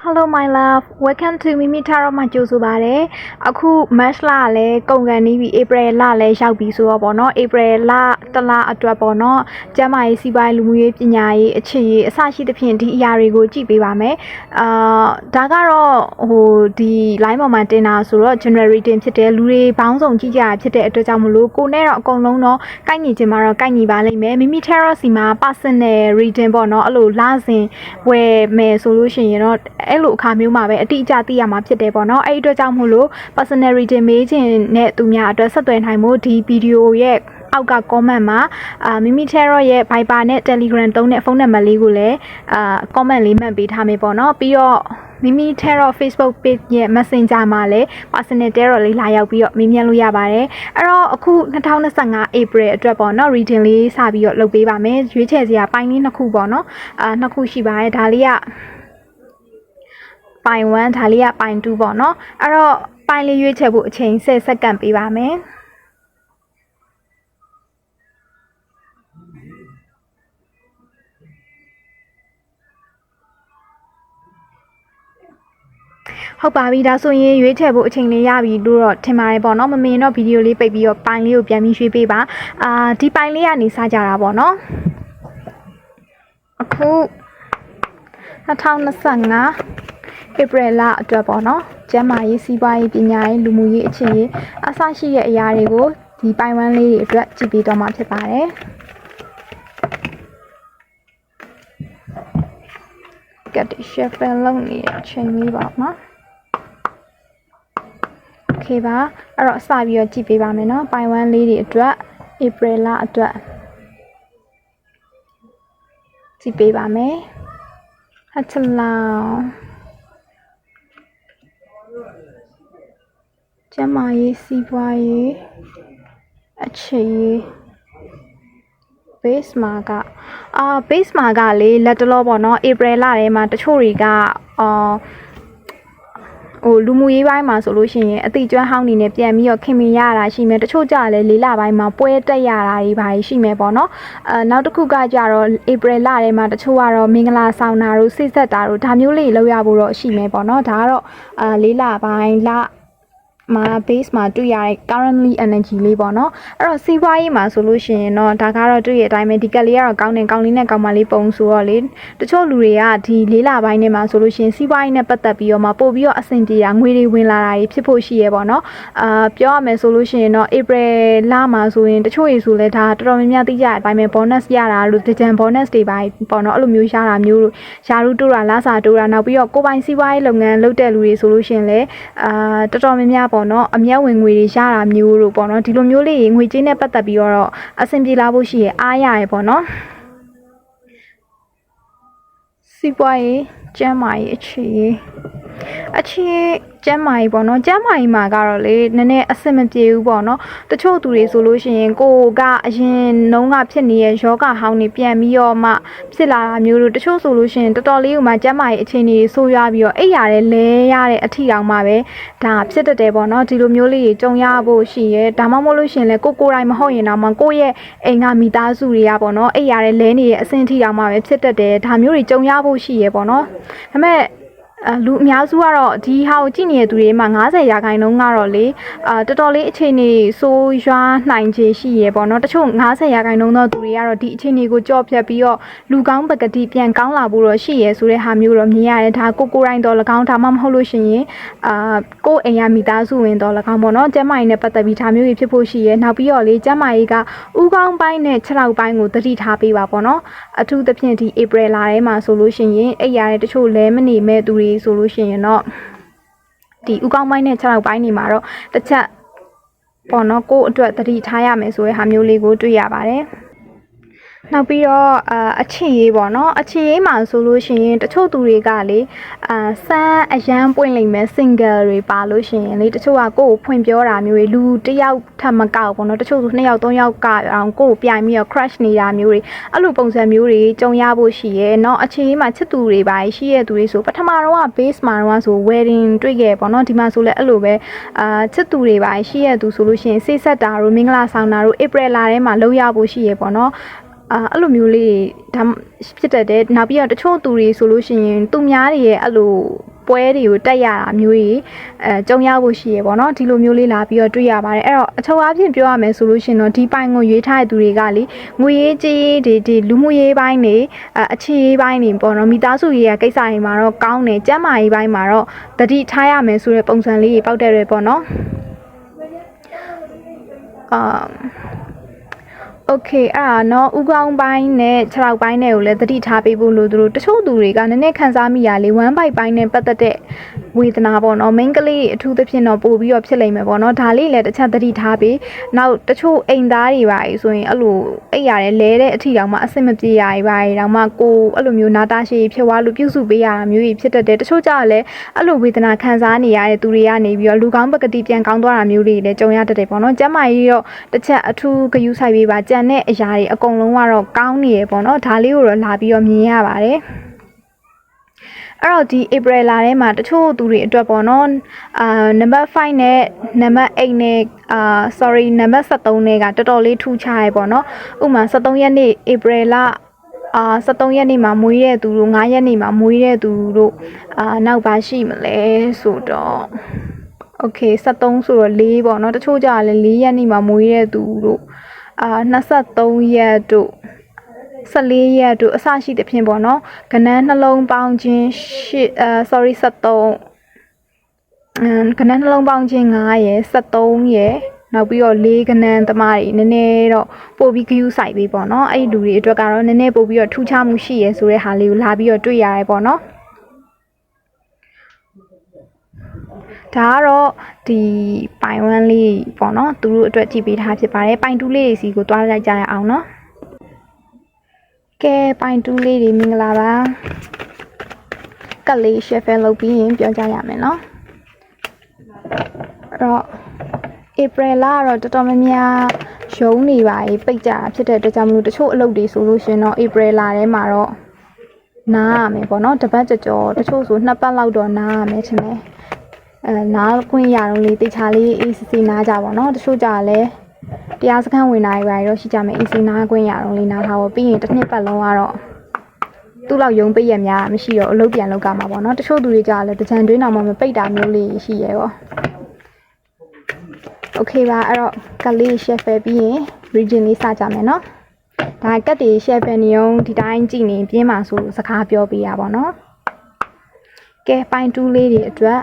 Hello my love welcome to Mimi Taro မှာကြိုဆိုပါရစေအခု March လလည်းကုန်ကန်နေပြီ April လလည်းရောက်ပြီဆိုတော့ပေါ့နော် April လတစ်လအတွက်ပေါ့နော်ကျမရေးစီးပွားရေးလူမှုရေးပညာရေးအခြေရေးအစရှိသဖြင့်ဒီအရာတွေကိုကြည့်ပေးပါမယ်ဒါကတော့ဒီ line ပေါ်မှာတင်တာဆိုတော့ general reading ဖြစ်တယ်လူတွေဘောင်းဆောင်ကြည့်ကြရဖြစ်တဲ့အတွက်ကြောင့်မလို့ကိုနဲ့တော့အကုန်လုံးတော့ကိုက်ညီချင်မှာတော့ကိုက်ညီပါလိမ့်မယ် Mimi Taro စီမှာ personal reading ပေါ့နော်အဲ့လိုလစဉ်ဝယ်မယ်ဆိုလို့ရှိရင်တော့အဲ့လိုအခါမျိုးမှာပဲအတိအကျသိရမှာဖြစ်တယ်ပေါ့နော်အဲ့ဒီအတွက်ကြောင့်မို့လို့ personal reading မေးခြင်းနဲ့သူများအတွက်ဆက်သွယ်နိုင်မှုဒီဗီဒီယိုရဲ့အောက်က comment မှာMimi Taro ရဲ့ Viber နဲ့ Telegram သုံးတဲ့ဖုန်းနံပါတ်လေးကိုလည်းcomment လေးမှတ်ပေးထားမယ်ပေါ့နော်ပြီးတော့Mimi Taro Facebook page ရဲ့ Messenger မှာလည်း personal Taro လေးလာရောက်ပြီးတော့မေးမြန်းလို့ရပါတယ်အဲ့တော့အခု2025 April အတွက်ပေါ့နော် reading လေးစပြီးတော့လုပ်ပေးပါမယ်ရွေးချယ်စရာပိုင်းလေးနှစ်ခုပေါ့နော်နှစ်ခုရှိပါတယ်ဒါလေးကပိုင်း1ဒါလေးကပိုင်း2ပေါ့နော်အဲ့တော့ပိုင်းလေးရွေးချယ်ဖို့အချိန်10စက္ကန့်ပေးပါမယ်ဟုတ်ပါပြီဒါဆိုရင်ရွေးချယ်ဖို့အချိန်လေးရပြီလို့တော့ထင်ပါတယ်ပေါ့နော်မမင်းတော့ဗီဒီယိုလေးပိတ်ပြီးတော့ပိုင်းလေးကိုပြန်ပြီးရွှေ့ပေးပါဒီပိုင်းလေးကနေစကြတာပေါ့နော်အခု2025 April လအတွက်ပေါ့နော်ကျန်းမာရေးစီးပွားရေးပညာရေးလူမှုရေးအခြေရေးအစရှိတဲ့အရာတွေကိုဒီပိုင်း1လေးတွေအတွက်ကြည့်ပေးတော့မှာဖြစ်ပါတယ်ကတ်ရှယ်ပန်လုံးနေအချိန်လေးပါနော်โอเคပါအဲ့တော့စပြီးတော့ကြည့်ပေးပါမယ်နော်ပိုင်း1လေးတွေအတွက် April လအတွက်ကြည့်ပေးပါမယ်ဟတ်လောင်ကျမရေးစီးပွားရေးအခြေရေး base မှာကbase မှာကလေလက်တလောပေါ့နော် April လထဲမှာတချို့တွေကလူမှုရေးပိုင်းမှာဆိုလို့ရှိရင်အတိကျွမ်းဟောင်းနေနဲ့ပြန်ပြီးတော့ခင်မင်ရတာရှိမယ်တချို့ကြလည်း၄လပိုင်းမှာပွဲတက်ရတာတွေဘာတွေရှိမယ်ပေါ့နော်နောက်တစ်ခုကကြတော့ April လထဲမှာတချို့ကတော့မင်္ဂလာဆောင်တာတို့စိတ်ဆက်တာတို့ဒါမျိုးလေးလောက်ရဖို့တော့ရှိမယ်ပေါ့နော်ဒါကတော့၄လပိုင်းလမှာ base မှာတွေ့ရတဲ့ currently energy လေးပေါ့နော်အဲ့တော့စီးပွားရေးမှာဆိုလို့ရှိရင်တော့ဒါကတော့တွေ့ရတဲ့အတိုင်းပဲဒီကလေးကတော့ကောင်းတယ်ကောင်းလေးနဲ့ကောင်းမလေးပုံဆိုတော့လေတချို့လူတွေကဒီ၄လပိုင်းထဲမှာဆိုလို့ရှိရင်စီးပွားရေးနဲ့ပတ်သက်ပြီးတော့မှပို့ပြီးတော့အဆင်ပြေတာငွေတွေဝင်လာတာတွေဖြစ်ဖို့ရှိရပေါ့နော်ပြောရမယ်ဆိုလို့ရှိရင်တော့ April လမှာဆိုရင်တချို့ရေဆိုလဲဒါတော်တော်များများသိကြတဲ့အတိုင်းပဲ bonus ရတာလို့တကြံ bonus တွေပါပေါ့နော်အဲ့လိုမျိုးရတာမျိုးလို့ယာရုတိုးတာလစာတိုးတာနောက်ပြီးတော့ကိုပိုင်စီးပွားရေးလုပ်ငန်းလုပ်တဲ့လူတွေဆိုလို့ရှိရင်လည်းတော်တော်များများပေါ့နော်အမျက်ဝင်ငွေတွေရတာမျိုးလို့ပေါ့နော်ဒီလိုမျိုးလေးငွေကြေးနဲ့ပတ်သက်ပြီးတော့အဆင်ပြေလာဖို့ရှိရအားရရပေါ့နော်စီးပွားရေးကျန်းမာရေးအခြေကျန်းမာရေးပေါ့နော်ကျန်းမာရေးမှာကတော့လေနည်းနည်းအဆင်မပြေဘူးပေါ့နော်တချို့သူတွေဆိုလို့ရှိရင်ကိုကအရင်နှုံးကဖြစ်နေတဲ့ယောဂဟောင်းတွေပြန်ပြီးတော့မှဖြစ်လာတာမျိုးတို့တချို့ဆိုလို့ရှိရင်တော်တော်လေးကမှကျန်းမာရေးအခြေအနေဆိုးရွားပြီးတော့အိပ်ရတဲ့လဲရတဲ့အထီတောင်မှပဲဒါဖြစ်တတ်တယ်ပေါ့နော်ဒီလိုမျိုးလေးကြုံရဖို့ရှိရဲဒါမှမဟုတ်လို့ရှိရင်လေကိုယ်တိုင်မဟုတ်ရင်တော့မှကိုယ့်ရဲ့အိမ်ကမိသားစုတွေကပေါ့နော်အိပ်ရတဲ့လဲနေတဲ့အဆင့်ထီတောင်မှပဲဖြစ်တတ်တယ်ဒါမျိုးတွေကြုံရဖို့ရှိရဲပေါ့နော်ဒါပေမဲ့လူအများစုကတော့ဒီဟာကိုကြည့်နေတဲ့သူတွေမှာ90%ကတော့လေတော်တော်လေးအခြေအနေဆိုးရွားနိုင်ခြေရှိရပေါ့နော်တချို့90%သောသူတွေကတော့ဒီအခြေအနေကိုကြော့ဖြတ်ပြီးတော့လူကောင်းပကတိပြန်ကောင်းလာဖို့တော့ရှိရဆိုတဲ့ဟာမျိုးတော့မြင်ရတယ်ဒါကိုယ်တိုင်တော့၎င်းဒါမှမဟုတ်လို့ရှိရင်ကိုယ့်အိမ်ရမိသားစုဝင်တော့၎င်းပေါ့နော်ကျမကြီးနဲ့ပတ်သက်ပြီးဒါမျိုးကြီးဖြစ်ဖို့ရှိရနောက်ပြီးတော့လေကျမကြီးကဥကောင်းပိုင်းနဲ့6လောက်ပိုင်းကိုသတိထားပေးပါပေါ့နော်အထူးသဖြင့်ဒီ April လထဲမှာဆိုလို့ရှိရင်အဲ့ရတဲ့တချို့လဲမနေမဲ့သူတွေဆိုလို့ရှိရင်တော့ဒီဥကောင်းပိုင်းနဲ့6လောက်ပိုင်းနေမှာတော့တစ်ချက်ပေါ့နော်ကိုယ့်အတွက်သတိထားရမယ်ဆိုတဲ့ဟာမျိုးလေးကိုတွေ့ရပါတယ်နောက်ပြီးတော့အခြေရေးပေါ့နော်အခြေရေးမှာဆိုလို့ရှိရင်တချို့သူတွေကလေစမ်းအရန်ပွင့်လိမ့်မယ် single တွေပါလို့ရှိရင်လေတချို့ကကိုယ့်ကိုဖွင့်ပြောတာမျိုးတွေလူတစ်ယောက်ထပ်မကောက်ပေါ့နော်တချို့ဆို2ယောက်3ယောက်ကအောင်ကိုယ့်ကိုပြိုင်ပြီးတော့ crush နေတာမျိုးတွေအဲ့လိုပုံစံမျိုးတွေကြုံရဖို့ရှိရဲเนาะအခြေရေးမှာချစ်သူတွေပါရှိရသူတွေဆိုပထမတော့က base မှာတော့ဆို wedding တွေ့ခဲ့ပေါ့နော်ဒီမှာဆိုလဲအဲ့လိုပဲချစ်သူတွေပါရှိရသူဆိုလို့ရှိရင်စိတ်ဆက်တာတို့မင်္ဂလာဆောင်တာတို့ April လထဲမှာလုပ်ရဖို့ရှိရပေါ့နော်အဲ့လိုမျိုးလေးဒါဖြစ်တတ်တယ်နောက်ပြီးတော့တချို့သူတွေဆိုလို့ရှိရင်သူများတွေရဲ့အဲ့လို ပွဲတွေကိုတက်ရတာမျိုးတွေကြုံရဖို့ရှိရပေါ့နော်ဒီလိုမျိုးလေးလာပြီးတော့တွေ့ရပါတယ်အဲ့တော့အချုပ်အားဖြင့်ပြောရမယ်ဆိုလို့ရှိရင်တော့ဒီပိုင်းကိုရွေးထားတဲ့သူတွေကလေငွေရေးကြေးရေးဒီလူမှုရေးပိုင်းတွေအခြေရေးပိုင်းတွေပေါ့နော်မိသားစုရေးရကိစ္စတွေမှာတော့ကောင်းတယ်ကျန်းမာရေးပိုင်းမှာတော့တတိထားရမယ်ဆိုတဲ့ပုံစံလေးတွေပေါက်တဲ့ရပေါ့နော်โอเคအဲ့ဒါเนาะဥကောင်းပိုင်းနဲ့6လောက်ပိုင်းနဲ့ကိုလည်းသတိထားပေးဖို့လို့သူတို့တချို့သူတွေကနည်းနည်းခံစားမိရလေ1 byte ပိုင်းနဲ့ပတ်သက်တဲ့ဝေဒနာပေါ့နော် main ကလေးအထူးသဖြင့်တော့ပို့ပြီးတော့ဖြစ်လိမ့်မယ်ပေါ့နော်ဒါလေးလည်းတစ်ချက်သတိထားပေးနောက်တချို့အိမ်သားတွေပါဆိုရင်အဲ့လိုအိပ်ရတယ်လဲတဲ့အထီတောင်မှအဆင်မပြေရပါဘူးတောင်မှကိုအဲ့လိုမျိုးနာတာရှည်ဖြစ်သွားလို့ပြုစုပေးရတာမျိုးကြီးဖြစ်တတ်တယ်တချို့ကြလည်းအဲ့လိုဝေဒနာခံစားနေရတဲ့သူတွေကနေပြီးတော့လူကောင်းပကတိပြန်ကောင်းသွားတာမျိုးတွေလည်းကြုံရတတ်တယ်ပေါ့နော်ကျမကြီးတော့တစ်ချက်အထူးဂရုစိုက်ပေးပါကြံတဲ့အရာတွေအကုန်လုံးကတော့ကောင်းနေရပေါ့နော်ဒါလေးကိုတော့လာပြီးတော့မြင်ရပါတယ်အဲ့တော့ဒီ April လထဲမှာတချို့သူတွေအတွက်ပေါ့နော်နံပါတ်5နဲ့နံပါတ်8နဲ့sorry နံပါတ်73နဲ့ကတော်တော်လေးထူးခြားရပေါ့နော်ဥပမာ73ရက်နေ့ April လ73ရက်နေ့မှာမွေးတဲ့သူတို့9ရက်နေ့မှာမွေးတဲ့သူတို့နောက်ပါရှိမလဲဆိုတော့โอเค73ဆိုတော့4ပေါ့နော်တချို့ကြလည်း4ရက်နေ့မှာမွေးတဲ့သူတို့23ရက်တို့14ရက်တို့အစရှိသဖြင့်ပေါ့နော်ကဏ္ဍနှလုံးပေါင်းခြင်းsorry 73ကဏ္ဍနှလုံးပေါင်းခြင်း9ရယ်73ရယ်နောက်ပြီးတော့4ကဏ္ဍသမားတွေနည်းနည်းတော့ပို့ပြီးဂရုစိုက်ပေးပေါ့နော်အဲ့ဒီလူတွေအတွက်ကတော့နည်းနည်းပို့ပြီးတော့ထူးခြားမှုရှိရယ်ဆိုတဲ့ဟာလေးကိုလာပြီးတော့တွေ့ရတယ်ပေါ့နော်ဒါကတော့ဒီပိုင်1လေးပေါ့နော်သူတို့အတွက်ကြည့်ပေးထားဖြစ်ပါတယ်ပိုင်2လေးတွေစီကိုတွားလိုက်ကြရအောင်နော်ကဲပိုင်2လေးတွေမင်္ဂလာပါကလေး share လုပ်ပြီးရင်ပြောကြရမယ်နော်အဲ့တော့ April လကတော့တော်တော်များများရုံးနေပါပြီပိတ်ကြတာဖြစ်တဲ့အတွက်ကြောင့်မလို့တချို့အလုပ်တွေဆိုလို့ရှင်တော့ April လထဲမှာတော့နားရမယ်ပေါ့နော်တပတ်ကြော်တချို့ဆို2ပတ်လောက်တော့နားရမယ်ထင်တယ်နားခွင့်ရတော့လေတေချာလေး ACC နားကြပါတော့တချို့ကြလည်းတရားစခန်းဝင်လာရတော့ရှိကြမယ် AC နားခွင့်ရတော့လေနားထားဖို့ပြီးရင်တစ်နှစ်ပတ်လုံးကတော့သူ့လောက်ရုံပိတ်ရများမရှိတော့အလုပ်ပြန်လုပ်ကြမှာပေါ့နော်တချို့သူတွေကြလည်းတကြံတွင်းတော်မှာမပိတ်တာမျိုးလေးရှိရဲပေါ့โอเคပါအဲ့တော့ကလေး share ပြီးရင် region လေးစကြမယ်နော်ဒါကတ်တွေ share နေအောင်ဒီတိုင်းကြည့်နေပြင်းပါဆိုစကားပြောပေးရပါတော့ကဲပိုင်2လေးတွေအတွက်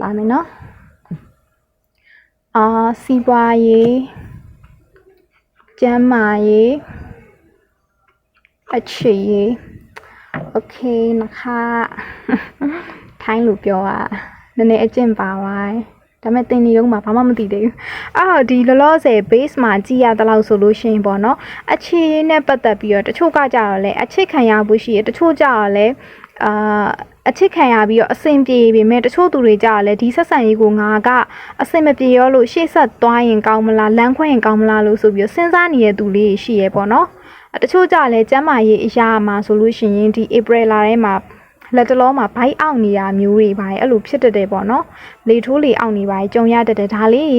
လာမယ်နော်စီးပွားရေးကျန်းမာရေးအခြေရေးโอเคนะคะထိုင်းလို့ပြောอ่ะနည်းနည်းအကျင့်ပါပါဒါပေမဲ့တင်နေတော့မှဘာမှမသိသေးဘူးအော်ဒီလောလောဆယ် base မှာကြည့်ရတဲ့လောက်ဆိုလို့ရှိရင်ပေါ့နော်အခြေရေးနဲ့ပတ်သက်ပြီးတော့တချို့ကကြတော့လဲအချစ်ခံရဖို့ရှိရတချို့ကြတော့လဲအချစ်ခံရပြီးတော့အဆင်ပြေပေမဲ့တချို့သူတွေကြတော့လဲဒီဆက်ဆံရေးကိုငါကအဆင်မပြေရောလို့ရှေ့ဆက်သွားရင်ကောင်းမလားလမ်းခွဲရင်ကောင်းမလားလို့ဆိုပြီးစဉ်းစားနေတဲ့သူလေးရှိရဲပေါ့နော်တချို့ကြလဲကျမ်းမာရေးအရာမှာဆိုလို့ရှိရင်ဒီ April လထဲမှာလက်တလောမှာဘိုက်အောက်နေတာမျိုးတွေပါအဲ့လိုဖြစ်တတ်တယ်ပေါ့နော်လေထိုးလေအောက်နေပါကြုံရတတ်တယ်ဒါလေး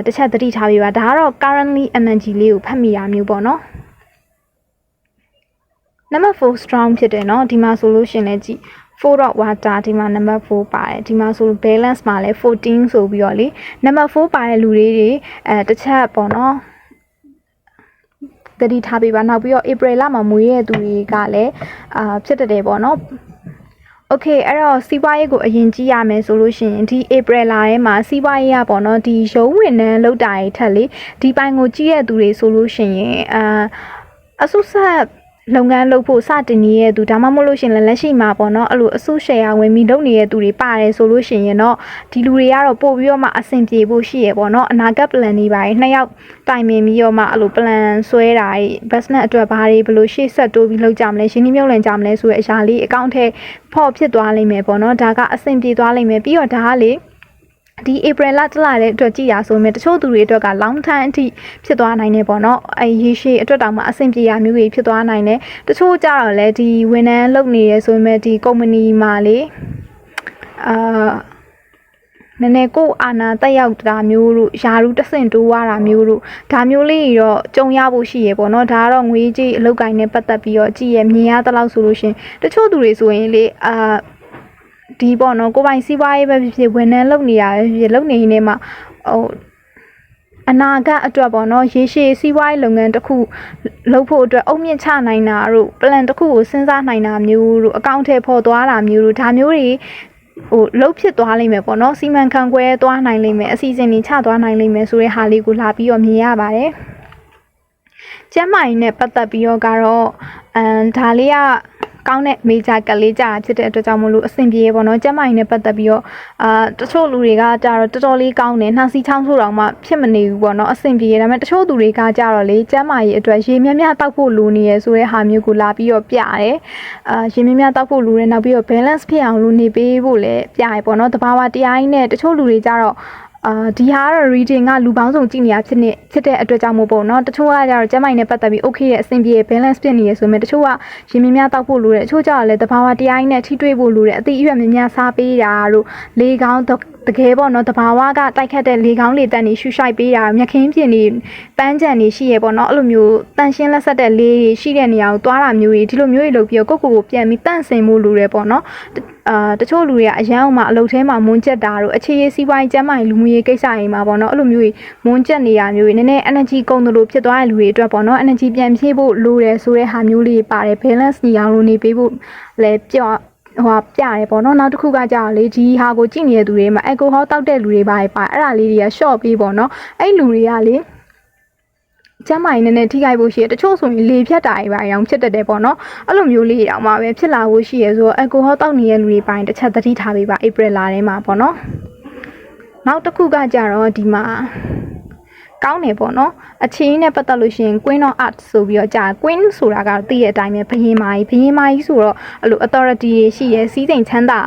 တစ်ချက်သတိထားပေးပါဒါကတော့ currently energy လေးကိုဖတ်မိတာမျိုးပေါ့နော်number 4 strong ဖြစ်တယ်เนาะဒီမှာဆိုလို့ရှင်လည်းကြည့်4 dot water ဒီမှာ number 4ပါတယ်ဒီမှာဆို balance မှာလည်း14ဆိုပြီးတော့လေ number 4ပါတဲ့လူတွေတစ်ချက်ပေါ့နော်တတိထားပေးပါနောက်ပြီးတော့ April လမှာမွေးတဲ့သူတွေကလည်းဖြစ်တတ်တယ်ပေါ့နော်โอเคအဲ့တော့စီးပွားရေးကိုအရင်ကြည့်ရမယ်ဆိုလို့ရှိရင်ဒီ April လထဲမှာစီးပွားရေးကပေါ့နော်ဒီရုံးဝင်နှန်းလောက်တာတွေထက်လေဒီပိုင်းကိုကြည့်ရတဲ့သူတွေဆိုလို့ရှိရင်အဆုဆက်လုပ်ငန်းလုပ်ဖို့စတင်နေတဲ့သူဒါမှမဟုတ်လို့ရှင်လက်ရှိမှာပေါ့နော်အဲ့လိုအဆုရှယ်ယာဝင်ပြီးလုပ်နေတဲ့သူတွေပါတယ်ဆိုလို့ရှင်ရင်တော့ဒီလူတွေကတော့ပို့ပြီးတော့မှအဆင်ပြေဖို့ရှိရပေါ့နော်အနာဂတ် plan တွေပါတယ်နှစ်ယောက်တိုင်ပင်ပြီးတော့မှအဲ့လို plan ဆွဲတာ business အတွက်ဘာတွေဘယ်လိုရှေ့ဆက်တိုးပြီးလုပ်ကြမလဲရှင်းနှီးမြှုပ်နှံကြမလဲဆိုတဲ့အရာလေးအကောင့်ထဲဖော့ဖြစ်သွားလိမ့်မယ်ပေါ့နော်ဒါကအဆင်ပြေသွားလိမ့်မယ်ပြီးတော့ဒါကလေဒီ April လတဲ့အတွက်ကြည်ရဆိုမယ်တချို့သူတွေအတွက်က long time အထိဖြစ်သွားနိုင်တယ်ပေါ့နော်ရေရှည်အတွက်တောင်မှအဆင်ပြေရမျိုးတွေဖြစ်သွားနိုင်တယ်တချို့ကြတော့လေဒီဝန်ထမ်းလုပ်နေရဆိုမဲ့ဒီ company မှာလေနည်းနည်းကိုအာနာတက်ရောက်တာမျိုးတို့ယာရုတဆင့်တိုးရတာမျိုးတို့ဒါမျိုးလေးတော့ကြုံရဖို့ရှိရပေါ့နော်ဒါကတော့ငွေကြေးအလုပ်ကိုင်းနဲ့ပတ်သက်ပြီးတော့ကြည်ရမြင်ရတဲ့လောက်ဆိုလို့ရှင်တချို့သူတွေဆိုရင်လေ ဒီပေါ့နော်ကိုပိုင်စီးပွားရေးပဲဖြစ်ဖြစ်ဝန်ထမ်းလုပ်နေရပဲဖြစ်ဖြစ်လုပ်နေနေမှာဟိုအနာဂတ်အတွက်ပေါ့နော်ရေရှည်စီးပွားရေးလုပ်ငန်းတစ်ခုလုပ်ဖို့အတွက်အုံမြင့်ချနိုင်တာတို့ plan တစ်ခုကိုစဉ်းစားနိုင်တာမျိုးတို့အကောင့်ထဲပေါ်သွားတာမျိုးတို့ဒါမျိုးတွေလှုပ်ဖြစ်သွားလိမ့်မယ်ပေါ့နော်စီမံခန့်ခွဲသွားနိုင်လိမ့်မယ်အစီအစဉ်တွေချသွားနိုင်လိမ့်မယ်ဆိုတဲ့ဟာလေးကိုလာပြီးတော့မြင်ရပါတယ်ကျမ်းမာရေးနဲ့ပတ်သက်ပြီးတော့ကတော့ဒါလေးကကောင်းတဲ့ major ကလေးကြာဖြစ်တဲ့အတွက်ကြောင့်မလို့အဆင်ပြေပေါ့နော်ကျမ်းမာရေးနဲ့ပတ်သက်ပြီးတော့တချို့လူတွေကကြတော့တော်တော်လေးကောင်းတယ်နှာစီးချောင်းဆိုတော့မှဖြစ်မနေဘူးပေါ့နော်အဆင်ပြေဒါပေမဲ့တချို့သူတွေကကြတော့လေကျမ်းမာရေးအတွက်ရေမြမြတောက်ဖို့လိုနေရဆိုတဲ့ဟာမျိုးကိုလာပြီးတော့ပြတယ်ရေမြမြတောက်ဖို့လိုတယ်နောက်ပြီးတော့ balance ဖြစ်အောင်လုပ်နေပေးဖို့လည်းပြရပေါ့နော်တဘာဝတရားကြီးနဲ့တချို့လူတွေကြတော့ဒီဟာကတော့ reading ကလူပေါင်းစုံကြည့်နေရဖြစ်တဲ့အတွက်ကြောင့်မို့ပေါ့နော်တချို့ကကြတော့ကျမိုင်းနဲ့ပတ်သက်ပြီး okay ရဲ့အဆင်ပြေ balance ဖြစ်နေရဆိုပေမဲ့တချို့ကရင်မြများတောက်ဖို့လိုတယ်တချို့ကြတော့လည်းတဘာဝတရားကြီးနဲ့ထိတွေ့ဖို့လိုတယ်အတိအရွက်များများစားပေးတာတို့လေကောင်းတကယ်ပေါ့နော်တဘာဝကတိုက်ခတ်တဲ့လေကောင်းလေတန်တွေရှူရှိုက်ပေးတာမြက်ခင်းပြင်တွေပန်းချံတွေရှိရပေါ့နော်အဲ့လိုမျိုးတန်ရှင်းလက်ဆက်တဲ့လေးတွေရှိတဲ့နေရာကိုသွားတာမျိုးတွေဒီလိုမျိုးတွေလုပ်ပြီးတော့ကိုပြန်ပြီးတန့်စင်မှုလိုတယ်ပေါ့နော်တချို့လူတွေကအရန်အောင်မှအလုပ်ထဲမှာမွန်းကျက်တာတို့အခြေရေးစီးပွားရေးကျန်းမာရေးလူမှုရေးကိစ္စတွေမှာပေါ့နော်အဲ့လိုမျိုးကြီးမွန်းကျက်နေရမျိုးတွေနည်းနည်း energy ကုန်သလိုဖြစ်သွားတဲ့လူတွေအတွက်ပေါ့နော် energy ပြန်ဖြည့်ဖို့လိုတယ်ဆိုတဲ့ဟာမျိုးလေးပါတယ် balance ညီအောင်လုပ်နေပေးဖို့လည်းပြရတယ်ပေါ့နော်နောက်တစ်ခုကကြာလေဒီဟာကိုကြည့်နေတဲ့သူတွေမှာ alcohol တောက်တဲ့လူတွေပါအဲ့ဒါလေးတွေက short ပေးပေါ့နော်အဲ့လူတွေကလေကျမ်းမာရေးနဲ့ထိခိုက်ဖို့ရှိရတချို့ဆိုရင်လေဖြတ်တာတွေပါအောင်ဖြစ်တတ်တယ်ပေါ့နော်အဲ့လိုမျိုးလေးတောင်မှပဲဖြစ်လာဖို့ရှိရဆိုတော့ alcohol တောက်နေတဲ့လူတွေပိုင်းတစ်ချက်သတိထားပေးပါ April လထဲမှာပေါ့နော်နောက်တစ်ခုကကြတော့ဒီမှာကောင်းတယ်ပေါ့နော်အချင်းနဲ့ပတ်သက်လို့ရှိရင် Queen of Art ဆိုပြီးတော့ကြာ Queen ဆိုတာကတော့သိတဲ့အတိုင်းပဲဘယင်မာကြီးဆိုတော့အဲ့လို authority ရှိရစီးစိမ်ချမ်းသာ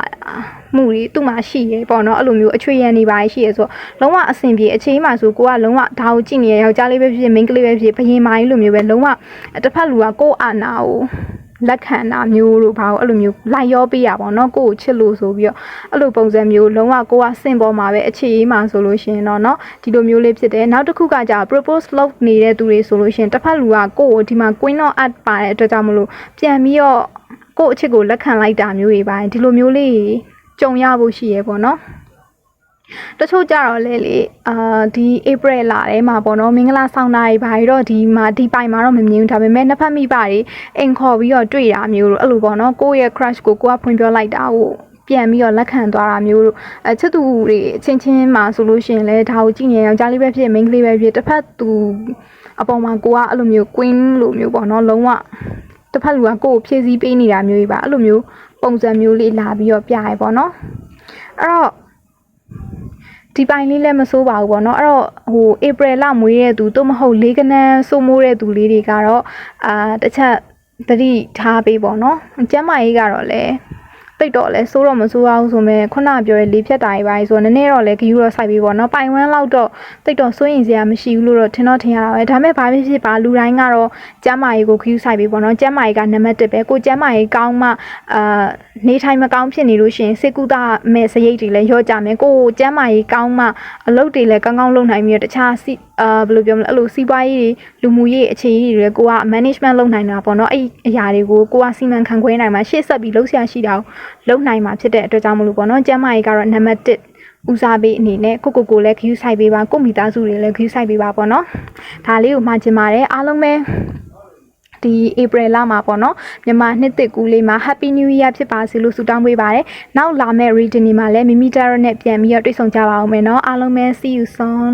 မှုတွေသူ့မှာရှိရပေါ့နော်အဲ့လိုမျိုးအချွေရန်နေပါရှိရဆိုတော့လုံးဝအဆင်ပြေအချင်းမှာဆိုကိုကလုံးဝဒါကိုကြည့်နေရယောက်ျားလေးပဲဖြစ်ဖြစ်မိန်းကလေးပဲဖြစ်ဖြစ်ဘယင်မာကြီးလိုမျိုးပဲလုံးဝတစ်ဖက်လူကကိုယ့်အာနာကိုလက်ခံတာမျိုးတို့ဘာလို့အဲ့လိုမျိုးလိုက်ရောပေးရပါတော့ကိုကိုချစ်လို့ဆိုပြီးတော့အဲ့လိုပုံစံမျိုးလုံးဝကိုကစင်ပေါ်မှာပဲအခြေအေးမှာဆိုလို့ရှင်တော့เนาะဒီလိုမျိုးလေးဖြစ်တယ်နောက်တစ်ခုကကြာ propose လုပ်နေတဲ့သူတွေဆိုလို့ရှင်တစ်ဖက်လူကကိုကိုဒီမှာ Queen of Art ပါတဲ့အတွက်ကြောင့်မလို့ပြန်ပြီးတော့ကိုအချစ်ကိုလက်ခံလိုက်တာမျိုးတွေပါတယ်ဒီလိုမျိုးလေးကြုံရဖို့ရှိရပေါ့เนาะတချို့ကြတော့လေဒီ April လထဲမှာပေါ့နော်မင်္ဂလာဆောင်တာတွေဘာတွေတော့ဒီပိုင်မှာတော့မမြင်ဘူးဒါပေမဲ့နှစ်ဖက်မိပါတွေအိမ်ခေါ်ပြီးတော့တွေ့တာမျိုးတို့အဲ့လိုပေါ့နော်ကိုယ့်ရဲ့ crush ကိုကဖွင့်ပြောလိုက်တာကိုပြန်ပြီးတော့လက်ခံသွားတာမျိုးတို့ချစ်သူတွေချင်းမှာဆိုလို့ရှိရင်လည်းဒါကိုကြည့်နေယောက်ျားလေးပဲဖြစ်မိန်းကလေးပဲဖြစ်တစ်ဖက်သူအပေါ်မှာကိုကအဲ့လိုမျိုး queen လိုမျိုးပေါ့နော်လုံးဝတစ်ဖက်လူကကိုကိုဖြည့်ဆည်းပေးနေတာမျိုးကြီးပါအဲ့လိုမျိုးပုံစံမျိုးလေးလာပြီးတော့ပြရဲပေါ့နော်အဲ့တော့ဒီပိုင်းလေးလည်းမစိုးပါဘူးပေါ့နော်အဲ့တော့April လမွေးတဲ့သူတို့မဟုတ်လေးကနန်းစိုးမိုးတဲ့သူလေးတွေကတော့တစ်ချက်သတိထားပေးပေါ့နော်ကျမ်းမာရေးကတော့လည်းတိတ်တော့လဲစိုးတော့မစိုးအောင်ဆိုမဲ့ခုနပြောတဲ့လေးဖြတ်တာတွေပိုင်းဆိုတော့နည်းနည်းတော့လဲဂယူတော့စိုက်ပေးပေါ့နော်ပိုင်ဝမ်းလောက်တော့တိတ်တော့စိုးရင်စရာမရှိဘူးလို့တော့ထင်ရတာပဲဒါမဲ့ဘာဖြစ်ဖြစ်ပါလူတိုင်းကတော့ကျမ်းမာရေးကိုဂယူစိုက်ပေးပေါ့နော်ကျမ်းမာရေးကနံပါတ်1ပဲကိုကျမ်းမာရေးကောင်းမှနေထိုင်မကောင်းဖြစ်နေလို့ရှိရင်စိတ်ကူးတာမဲ့စရိတ်တွေလည်းရော့ကြမယ်ကိုကျမ်းမာရေးကောင်းမှအလုပ်တွေလည်းကောင်းကောင်းလုပ်နိုင်ပြီးတော့တခြားဘယ်လိုပြောမလဲအဲ့လိုစီးပွားရေးတွေလူမှုရေးအခြေအနေတွေကိုက management လုပ်နိုင်တာပေါ့နော်အဲ့အရာတွေကိုကိုကစီမံခန့်ခွဲနိုင်မှာရှေ့ဆက်ပြီးလုပ်ဆရာရှိတာလုပ်နိုင်မှာဖြစ်တဲ့အတွက်ကြောင့်မလို့ပေါ့နော်ကျမ်းမာရေးကတော့နံပါတ်1ဦးစားပေးအနေနဲ့ကိုလည်းဂရုစိုက်ပေးပါကိုမိသားစုတွေလည်းဂရုစိုက်ပေးပါပေါ့နော်ဒါလေးကိုမှာချင်ပါတယ်အားလုံးပဲဒီ April လမှာပေါ့နော်မြန်မာနှစ်သစ်ကူးလေးမှာ Happy New Year ဖြစ်ပါစေလို့ဆုတောင်းပေးပါတယ်နောက်လာမယ့် reading တွေမှာလည်းမိမိ tarot နဲ့ပြန်ပြီးတော့တွေ့ဆုံကြပါအောင်မယ်နော်အားလုံးပဲ see you soon